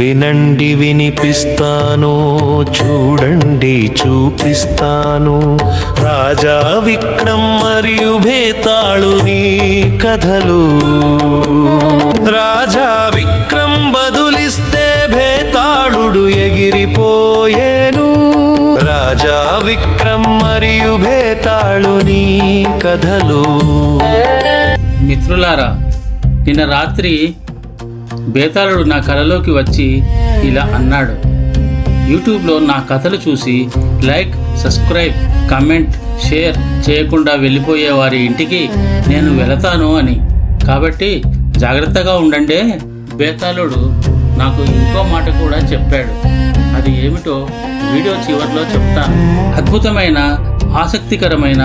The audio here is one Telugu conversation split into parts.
వినండి వినిపిస్తాను, చూడండి చూపిస్తాను. రాజా విక్రమ్ మరియు భేతాళుని కథలు. రాజా విక్రమ్ బదులిస్తే భేతాళుడు ఎగిరిపోయేను. రాజా విక్రమ్ మరియు భేతాళుని కథలు. మిత్రులారా, నిన్న రాత్రి బేతాళుడు నా కలలోకి వచ్చి ఇలా అన్నాడు: యూట్యూబ్లో నా కథలు చూసి లైక్, సబ్స్క్రైబ్, కామెంట్, షేర్ చేయకుండా వెళ్ళిపోయే వారి ఇంటికి నేను వెళతాను అని. కాబట్టి జాగ్రత్తగా ఉండండి. బేతాళుడు నాకు ఇంకో మాట కూడా చెప్పాడు. అది ఏమిటో వీడియో చివరిలో చెప్తాను. అద్భుతమైన, ఆసక్తికరమైన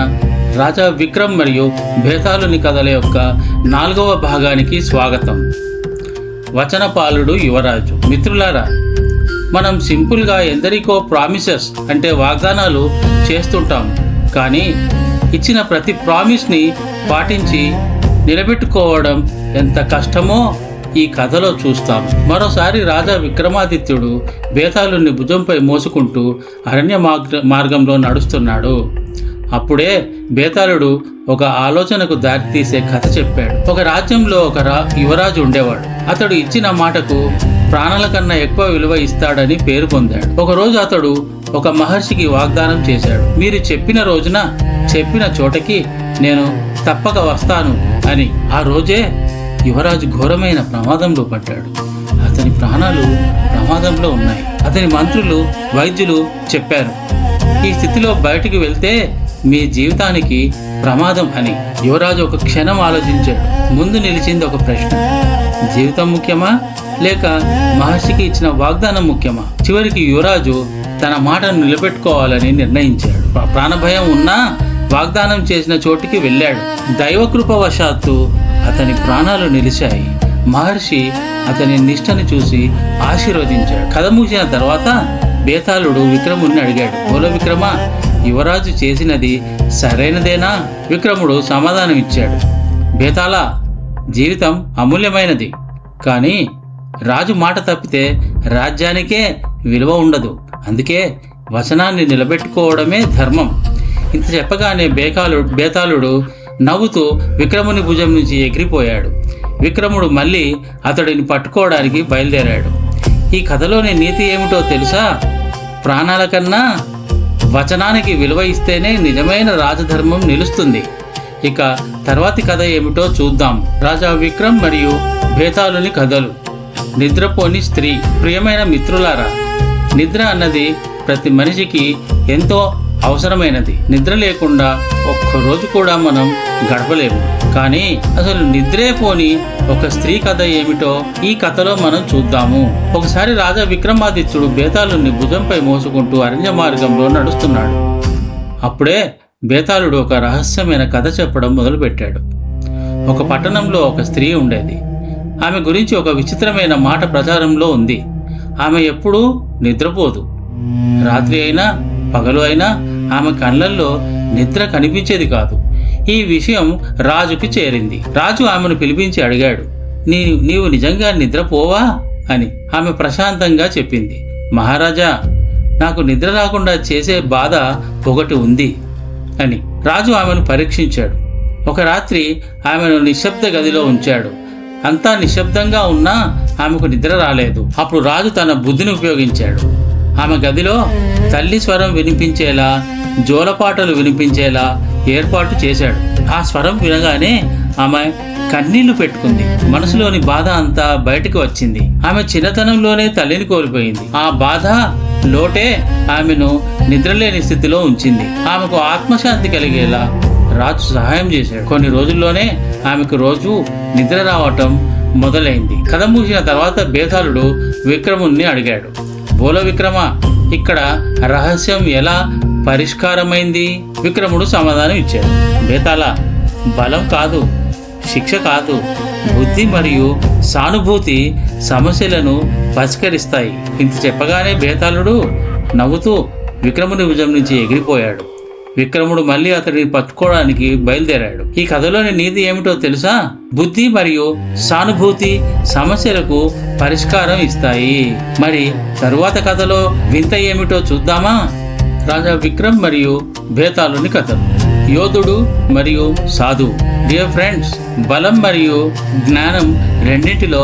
రాజా విక్రమ్ మరియు భేతాళుని కథల యొక్క 4వ భాగానికి స్వాగతం. వచనపాలుడు యువరాజు. మిత్రులారా, మనం సింపుల్గా ఎందరికో ప్రామిసెస్ అంటే వాగ్దానాలు చేస్తుంటాం. కానీ ఇచ్చిన ప్రతి ప్రామిస్ని పాటించి నిలబెట్టుకోవడం ఎంత కష్టమో ఈ కథలో చూస్తాం. మరోసారి రాజా విక్రమాదిత్యుడు బేతాళుని భుజంపై మోసుకుంటూ అరణ్య మార్గంలో నడుస్తున్నాడు. అప్పుడే బేతాళుడు ఒక ఆలోచనకు దారితీసే కథ చెప్పాడు. ఒక రాజ్యంలో ఒక యువరాజు ఉండేవాడు. అతడు ఇచ్చిన మాటకు ప్రాణాల కన్నా ఎక్కువ విలువ ఇస్తాడని పేరు పొందాడు. ఒకరోజు అతడు ఒక మహర్షికి వాగ్దానం చేశాడు. మీరు చెప్పిన రోజున, చెప్పిన చోటకి నేను తప్పక వస్తాను అని. ఆ రోజే యువరాజు ఘోరమైన ప్రమాదంలో పడ్డాడు. అతని ప్రాణాలు ప్రమాదంలో ఉన్నాయి. అతని మంత్రులు, వైద్యులు చెప్పారు, ఈ స్థితిలో బయటికి వెళ్తే మీ జీవితానికి ప్రమాదం అని. యువరాజు ఒక క్షణం ఆలోచించాడు. ముందు నిలిచింది ఒక ప్రశ్న: జీవితం ముఖ్యమా లేక మహర్షికి ఇచ్చిన వాగ్దానం ముఖ్యమా? చివరికి యువరాజు తన మాటను నిలబెట్టుకోవాలని నిర్ణయించాడు. ప్రాణభయం ఉన్నా వాగ్దానం చేసిన చోటికి వెళ్ళాడు. దైవకృపవశాత్తు అతని ప్రాణాలు నిలిచాయి. మహర్షి అతని నిష్టని చూసి ఆశీర్వదించాడు. కథ ముగిసిన తర్వాత బేతాళుడు విక్రముడిని అడిగాడు: బోలో విక్రమ, యువరాజు చేసినది సరైనదేనా? విక్రముడు సమాధానం ఇచ్చాడు: బేతాళ, జీవితం అమూల్యమైనది. కానీ రాజు మాట తప్పితే రాజ్యానికే విలువ ఉండదు. అందుకే వచనాన్ని నిలబెట్టుకోవడమే ధర్మం. ఇంత చెప్పగానే బేతాళుడు నవ్వుతూ విక్రముని భుజం నుంచి ఎగిరిపోయాడు. విక్రముడు మళ్ళీ అతడిని పట్టుకోవడానికి బయలుదేరాడు. ఈ కథలోని నీతి ఏమిటో తెలుసా? ప్రాణాల కన్నా వచనానికి విలువ ఇస్తేనే నిజమైన రాజధర్మం నిలుస్తుంది. ఇక తర్వాతి కథ ఏమిటో చూద్దాం. రాజా విక్రమ్ మరియు భేతాళుని కథలు. నిద్రపోని స్త్రీ. ప్రియమైన మిత్రులారా, నిద్ర అన్నది ప్రతి మనిషికి ఎంతో అవసరమైనది. నిద్ర లేకుండా ఒక్కరోజు కూడా మనం గడపలేము. కానీ అసలు నిద్రే పోని ఒక స్త్రీ కథ ఏమిటో ఈ కథలో మనం చూద్దాము. ఒకసారి రాజా విక్రమాదిత్యుడు బేతాళుని భుజంపై మోసుకుంటూ అరణ్య మార్గంలో నడుస్తున్నాడు. అప్పుడే బేతాళుడు ఒక రహస్యమైన కథ చెప్పడం మొదలుపెట్టాడు. ఒక పట్టణంలో ఒక స్త్రీ ఉండేది. ఆమె గురించి ఒక విచిత్రమైన మాట ప్రచారంలో ఉంది. ఆమె ఎప్పుడూ నిద్రపోదు. రాత్రి అయినా పగలు అయినా ఆమె కళ్ళల్లో నిద్ర కనిపించేది కాదు. ఈ విషయం రాజుకి చేరింది. రాజు ఆమెను పిలిపించి అడిగాడు: నీవు నిజంగా నిద్రపోవా అని. ఆమె ప్రశాంతంగా చెప్పింది: మహారాజా, నాకు నిద్ర రాకుండా చేసే బాధ ఒకటి ఉంది అని. రాజు ఆమెను పరీక్షించాడు. ఒక రాత్రి ఆమెను నిశ్శబ్ద గదిలో ఉంచాడు. అంతా నిశ్శబ్దంగా ఉన్నా ఆమెకు నిద్ర రాలేదు. అప్పుడు రాజు తన బుద్ధిని ఉపయోగించాడు. ఆమె గదిలో తల్లి స్వరం వినిపించేలా, జోలపాటలు వినిపించేలా ఏర్పాటు చేశాడు. ఆ స్వరం వినగానే ఆమె కన్నీళ్లు పెట్టుకుంది. మనసులోని బాధ అంతా బయటకు వచ్చింది. ఆమె చిన్నతనంలోనే తల్లిని కోల్పోయింది. ఆ బాధ లోటే ఆమెను నిద్రలేని స్థితిలో ఉంచింది. ఆమెకు ఆత్మశాంతి కలిగేలా రాజు సహాయం చేశాడు. కొన్ని రోజుల్లోనే ఆమెకు రోజు నిద్ర రావటం మొదలైంది. కథ ముగిసిన తర్వాత బేతాళుడు విక్రముణ్ణి అడిగాడు: బోలో విక్రమ, ఇక్కడ రహస్యం ఎలా పరిష్కారమైంది? విక్రముడు సమాధానం ఇచ్చాడు: బేతాళ, బలం కాదు, శిక్ష కాదు, బుద్ధి మరియు సానుభూతి సమస్యలను పరిష్కరిస్తాయి. ఇంత చెప్పగానే బేతాళుడు నవ్వుతూ విక్రముని భుజం నుంచి ఎగిరిపోయాడు. విక్రముడు మళ్ళీ అతడిని పట్టుకోవడానికి బయలుదేరాడు. ఈ కథలోని నీతి ఏమిటో తెలుసా? బుద్ధి మరియు సానుభూతి సమస్యలకు పరిష్కారం ఇస్తాయి. మరి తరువాత కథలో వింత ఏమిటో చూద్దామా? రాజా విక్రమ్ మరియు బేతాళుని కథలు. యోధుడు మరియు సాధువు. డియర్ ఫ్రెండ్స్, బలం మరియు జ్ఞానం రెండింటిలో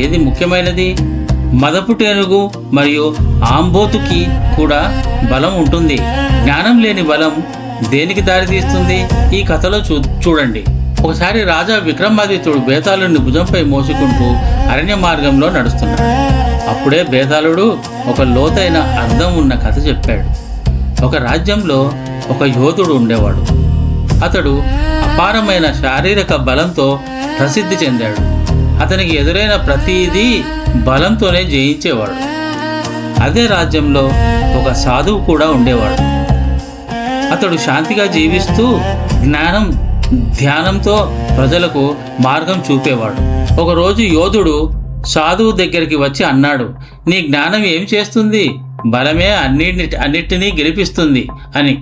ఏది ముఖ్యమైనది? మదపుటేనుగు మరియు ఆంబోతుకి కూడా బలం ఉంటుంది. జ్ఞానం లేని బలం దేనికి దారితీస్తుంది? ఈ కథలో చూడండి. ఒకసారి రాజా విక్రమాదిత్యుడు బేతాళుని భుజంపై మోసుకుంటూ అరణ్య మార్గంలో నడుస్తున్నాడు. అప్పుడే బేతాళుడు ఒక లోతైన అర్థం ఉన్న కథ చెప్పాడు. ఒక రాజ్యంలో ఒక యోధుడు ఉండేవాడు. అతడు అపారమైన శారీరక బలంతో ప్రసిద్ధి చెందాడు. అతనికి ఎదురైన ప్రతిదీ బలంతోనే జయించేవాడు. అదే రాజ్యంలో ఒక సాధువు కూడా ఉండేవాడు. అతడు శాంతిగా జీవిస్తూ జ్ఞానం ధ్యానంతో ప్రజలకు మార్గం చూపేవాడు. ఒకరోజు యోధుడు సాధువు దగ్గరికి వచ్చి అన్నాడు, నీ జ్ఞానం ఏం చేస్తుంది? బలమే అన్నిటినీ గెలిపిస్తుంది అని.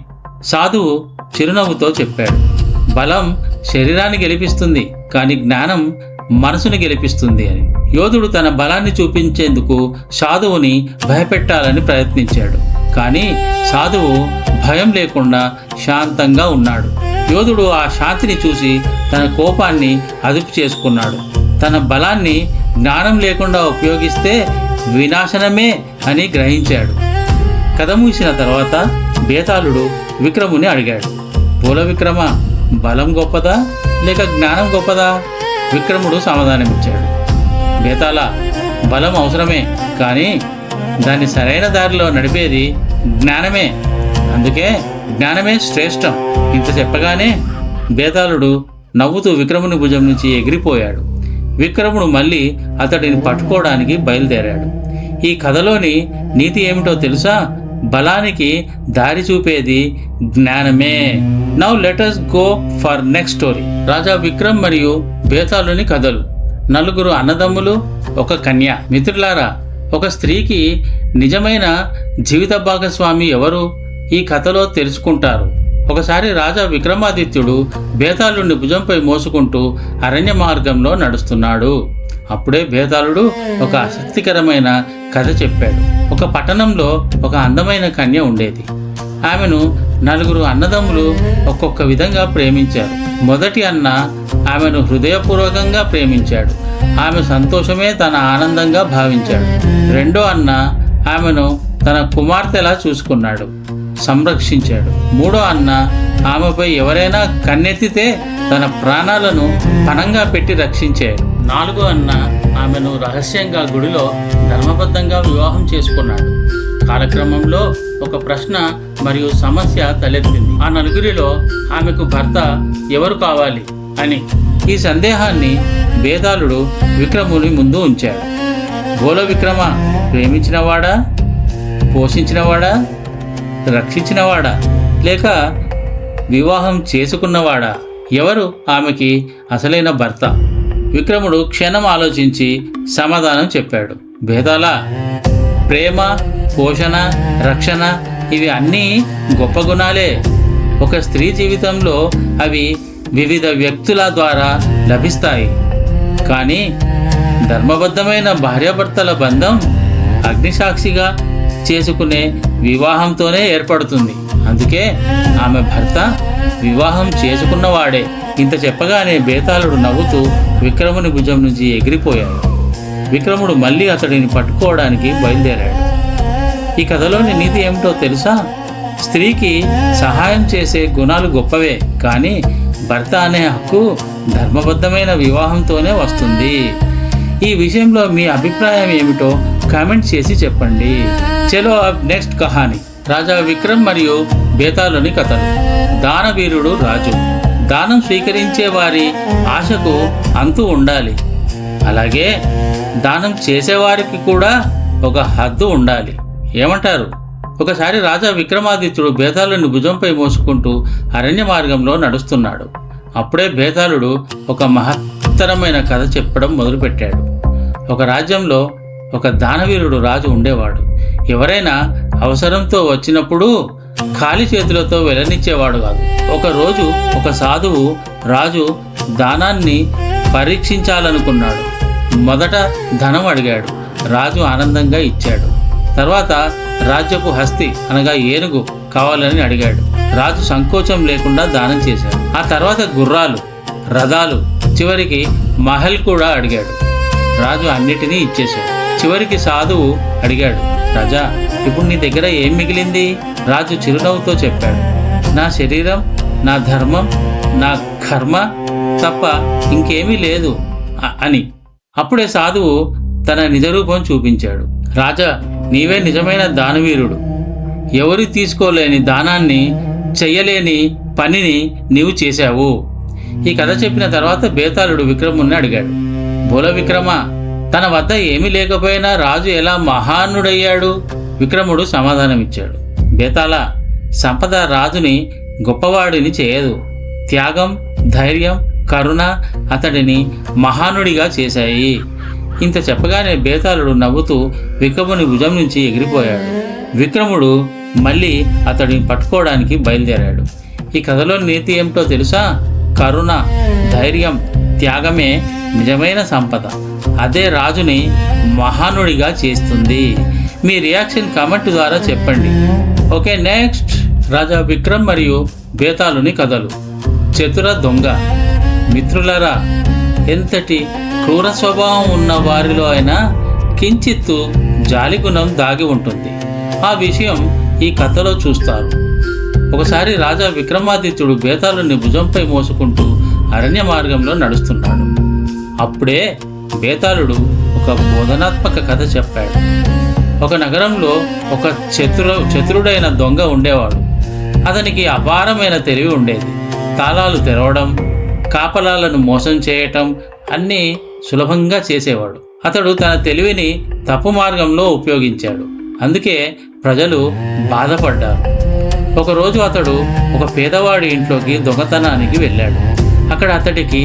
సాధువు చిరునవ్వుతో చెప్పాడు, బలం శరీరాన్ని గెలిపిస్తుంది, కానీ జ్ఞానం మనసుని గెలిపిస్తుంది అని. యోధుడు తన బలాన్ని చూపించేందుకు సాధువుని భయపెట్టాలని ప్రయత్నించాడు. కానీ సాధువు భయం లేకుండా శాంతంగా ఉన్నాడు. యోధుడు ఆ శాంతిని చూసి తన కోపాన్ని అదుపు చేసుకున్నాడు. తన బలాన్ని జ్ఞానం లేకుండా ఉపయోగిస్తే వినాశనమే అని గ్రహించాడు. కథ ముగిసిన తర్వాత బేతాళుడు విక్రముని అడిగాడు, బోల విక్రమ, బలం గొప్పదా లేక జ్ఞానం గొప్పదా? విక్రముడు సమాధానమిచ్చాడు, బేతాళ, బలం అవసరమే, కానీ దాన్ని సరైన దారిలో నడిపేది జ్ఞానమే. అందుకే జ్ఞానమే శ్రేష్టం. ఇంత చెప్పగానే బేతాళుడు నవ్వుతూ విక్రముని భుజం నుంచి ఎగిరిపోయాడు. విక్రముడు మళ్ళీ అతడిని పట్టుకోవడానికి బయలుదేరాడు. ఈ కథలోని నీతి ఏమిటో తెలుసా? బలానికి దారి చూపేది జ్ఞానమే. Now let us go for next story. Raja Vikram మరియు బేతాళుని కథలు. నలుగురు అన్నదమ్ములు, ఒక కన్య. మిత్రులారా, ఒక స్త్రీకి నిజమైన జీవిత భాగస్వామి ఎవరు? ఈ కథలో తెలుసుకుంటారు. ఒకసారి రాజా విక్రమాదిత్యుడు బేతాళుని భుజంపై మోసుకుంటూ అరణ్య మార్గంలో నడుస్తున్నాడు. అప్పుడే బేతాళుడు ఒక ఆసక్తికరమైన కథ చెప్పాడు. ఒక పట్టణంలో ఒక అందమైన కన్య ఉండేది. ఆమెను నలుగురు అన్నదమ్ములు ఒక్కొక్క విధంగా ప్రేమించారు. మొదటి అన్న ఆమెను హృదయపూర్వకంగా ప్రేమించాడు. ఆమె సంతోషమే తన ఆనందంగా భావించాడు. రెండో అన్న ఆమెను తన కుమార్తెలా చూసుకున్నాడు, సంరక్షించాడు. మూడో అన్న ఆమెపై ఎవరైనా కన్నెత్తితే తన ప్రాణాలను పణంగా పెట్టి రక్షించాడు. నాలుగో అన్న ఆమెను రహస్యంగా గుడిలో ధర్మబద్ధంగా వివాహం చేసుకున్నాడు. కాలక్రమంలో ఒక ప్రశ్న మరియు సమస్య తలెత్తింది. ఆ నలుగురిలో ఆమెకు భర్త ఎవరు కావాలి అని. ఈ సందేహాన్ని బేతాళుడు విక్రముని ముందు ఉంచాడు. బోల విక్రమ, ప్రేమించినవాడా, పోషించినవాడా, రక్షించినవాడా, లేక వివాహం చేసుకున్నవాడా? ఎవరు ఆమెకి అసలైన భర్త? విక్రముడు క్షణం ఆలోచించి సమాధానం చెప్పాడు. బేతాళ, ప్రేమ, పోషణ, రక్షణ ఇవి అన్నీ గొప్ప గుణాలే. ఒక స్త్రీ జీవితంలో అవి వివిధ వ్యక్తుల ద్వారా లభిస్తాయి. కానీ ధర్మబద్ధమైన భార్యాభర్తల బంధం అగ్నిసాక్షిగా చేసుకునే వివాహంతోనే ఏర్పడుతుంది. అందుకే ఆమె భర్త వివాహం చేసుకున్నవాడే. ఇంత చెప్పగానే బేతాళుడు నవ్వుతూ విక్రముని భుజం నుంచి ఎగిరిపోయాడు. విక్రముడు మళ్ళీ అతడిని పట్టుకోవడానికి బయలుదేరాడు. ఈ కథలోని నీతి ఏమిటో తెలుసా? స్త్రీకి సహాయం చేసే గుణాలు గొప్పవే, కానీ భర్త అనే హక్కు ధర్మబద్ధమైన వివాహంతోనే వస్తుంది. ఈ విషయంలో మీ అభిప్రాయం ఏమిటో కామెంట్ చేసి చెప్పండి. చలో అబ్ నెక్స్ట్ కహాని. రాజా విక్రమ్ మరియు బేతాళుని కథలు. దానవీరుడు రాజు. దానం స్వీకరించే వారి ఆశకు అంతు ఉండాలి. అలాగే దానం చేసేవారికి కూడా ఒక హద్దు ఉండాలి. ఏమంటారు? ఒకసారి రాజా విక్రమాదిత్యుడు బేతాళుని భుజంపై మోసుకుంటూ అరణ్య మార్గంలో నడుస్తున్నాడు. అప్పుడే బేతాళుడు ఒక మహత్తరమైన కథ చెప్పడం మొదలుపెట్టాడు. ఒక రాజ్యంలో ఒక దానవీరుడు రాజు ఉండేవాడు. ఎవరైనా అవసరంతో వచ్చినప్పుడు ఖాళీ చేతులతో వెళ్ళనిచ్చేవాడు కాదు. ఒకరోజు ఒక సాధువు రాజు దానాన్ని పరీక్షించాలనుకున్నాడు. మొదట ధనం అడిగాడు. రాజు ఆనందంగా ఇచ్చాడు. తర్వాత రాజ్యపు హస్తి అనగా ఏనుగు కావాలని అడిగాడు. రాజు సంకోచం లేకుండా దానం చేశాడు. ఆ తర్వాత గుర్రాలు, రథాలు, చివరికి మహల్ కూడా అడిగాడు. రాజు అన్నిటినీ ఇచ్చేశాడు. చివరికి సాధువు అడిగాడు, రాజా, ఇప్పుడు నీ దగ్గర ఏం మిగిలింది? రాజు చిరునవ్వుతో చెప్పాడు, నా శరీరం, నా ధర్మం, నా కర్మ తప్ప ఇంకేమీ లేదు అని. అప్పుడే సాధువు తన నిజరూపం చూపించాడు. రాజా, నీవే నిజమైన దానవీరుడు. ఎవరు తీసుకోలేని దానాన్ని, చెయ్యలేని పనిని నీవు చేశావు. ఈ కథ చెప్పిన తర్వాత బేతాళుడు విక్రముణ్ణి అడిగాడు, బోల విక్రమ, తన వద్ద ఏమీ లేకపోయినా రాజు ఎలా మహానుడయ్యాడు? విక్రముడు సమాధానమిచ్చాడు, బేతాళ, సంపద రాజుని గొప్పవాడిని చేయదు. త్యాగం, ధైర్యం, కరుణ అతడిని మహానుడిగా చేశాయి. ఇంత చెప్పగానే బేతాళుడు నవ్వుతూ విక్రముని భుజం నుంచి ఎగిరిపోయాడు. విక్రముడు మళ్ళీ అతడిని పట్టుకోవడానికి బయలుదేరాడు. ఈ కథలో నీతి ఏమిటో తెలుసా? కరుణ, ధైర్యం, త్యాగమే నిజమైన సంపద. అదే రాజుని మహానుడిగా చేస్తుంది. మీ రియాక్షన్ కామెంట్ ద్వారా చెప్పండి. ఓకే, నెక్స్ట్ రాజా విక్రమ్ మరియు బేతాళుని కథలు. చతుర దొంగ. మిత్రులరా, ఎంతటి క్రూర స్వభావం ఉన్న వారిలో అయినా కించిత్తు జాలిగుణం దాగి ఉంటుంది. ఆ విషయం ఈ కథలో చూస్తారు. ఒకసారి రాజా విక్రమాదిత్యుడు బేతాళుని భుజంపై మోసుకుంటూ అరణ్య మార్గంలో నడుస్తున్నాడు. అప్పుడే బేతాళుడు ఒక బోధనాత్మక కథ చెప్పాడు. ఒక నగరంలో ఒక చతురుడైన దొంగ ఉండేవాడు. అతనికి అపారమైన తెలివి ఉండేది. తాళాలు తెరవడం, కాపలాలను మోసం చేయటం అన్నీ సులభంగా చేసేవాడు. అతడు తన తెలివిని తప్పు మార్గంలో ఉపయోగించాడు. అందుకే ప్రజలు బాధపడ్డారు. ఒకరోజు అతడు ఒక పేదవాడి ఇంట్లోకి దొంగతనానికి వెళ్ళాడు. అక్కడ అతడికి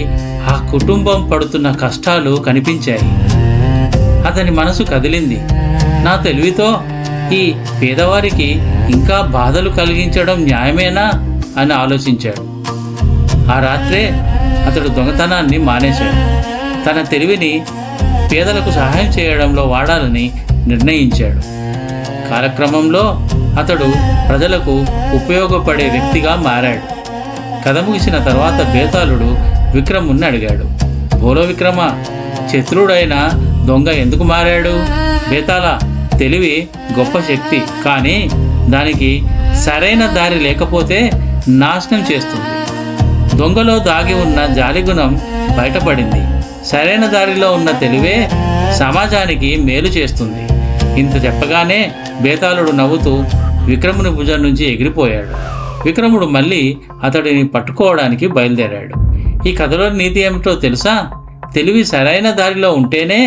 ఆ కుటుంబం పడుతున్న కష్టాలు కనిపించాయి. అతని మనసు కదిలింది. నా తెలివితో ఈ పేదవారికి ఇంకా బాధలు కలిగించడం న్యాయమేనా అని ఆలోచించాడు. ఆ రాత్రే అతడు దొంగతనాన్ని మానేశాడు. తన తెలివిని పేదలకు సహాయం చేయడంలో వాడాలని నిర్ణయించాడు. కాలక్రమంలో అతడు ప్రజలకు ఉపయోగపడే వ్యక్తిగా మారాడు. కథ ముగిసిన తర్వాత బేతాళుడు విక్రముణ్ణి అడిగాడు, బోలో విక్రమ, శత్రుడైన దొంగ ఎందుకు మారాడు? బేతాళ, తెలివి గొప్ప శక్తి, కానీ దానికి సరైన దారి లేకపోతే నాశనం చేస్తుంది. దొంగలో దాగి ఉన్న జాలిగుణం బయటపడింది. సరైన దారిలో ఉన్న తెలివే సమాజానికి మేలు చేస్తుంది. ఇంత చెప్పగానే బేతాళుడు నవ్వుతూ విక్రముని భుజం నుంచి ఎగిరిపోయాడు. విక్రముడు మళ్ళీ అతడిని పట్టుకోవడానికి బయలుదేరాడు. ఈ కథలో నీతి ఏమిటో తెలుసా? తెలివి సరైన దారిలో ఉంటేనే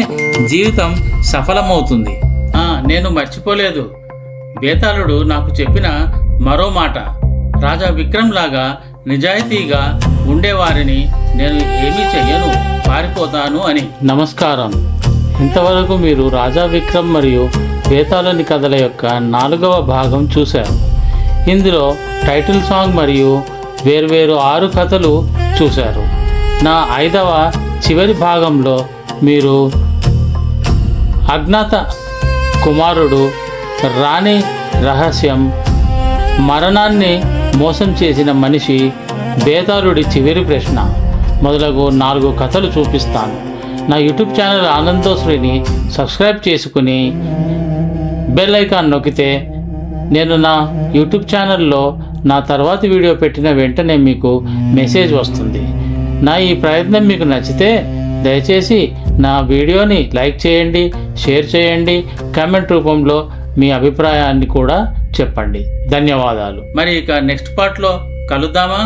జీవితం సఫలమవుతుంది. నేను మర్చిపోలేదు. బేతాళుడు నాకు చెప్పిన మరో మాట, రాజా విక్రమ్ లాగా నిజాయితీగా ఉండేవారిని నేను ఏమీ చెయ్యను, పారిపోతాను అని. నమస్కారం. ఇంతవరకు మీరు రాజా విక్రమ్ మరియు బేతాళుని కథల యొక్క 4వ భాగం చూశారు. ఇందులో టైటిల్ సాంగ్ మరియు వేర్వేరు 6 కథలు చూశారు. నా 5వ చివరి భాగంలో మీరు అజ్ఞాత కుమారుడు, రాణి రహస్యం, మరణాన్ని మోసం చేసిన మనిషి, బేతాళుడి చివరి ప్రశ్న మొదలగు 4 కథలు చూపిస్తాను. నా యూట్యూబ్ ఛానల్ ఆనందోశ్రీని సబ్స్క్రైబ్ చేసుకుని బెల్ ఐకాన్ నొక్కితే నేను నా యూట్యూబ్ ఛానల్లో నా తర్వాతి వీడియో పెట్టిన వెంటనే మీకు మెసేజ్ వస్తుంది. నా ఈ ప్రయత్నం మీకు నచ్చితే దయచేసి నా వీడియోని లైక్ చేయండి, షేర్ చేయండి, కామెంట్ రూపంలో మీ అభిప్రాయాన్ని కూడా చెప్పండి. ధన్యవాదాలు. మరి ఇక నెక్స్ట్ పార్ట్లో కలుద్దామా?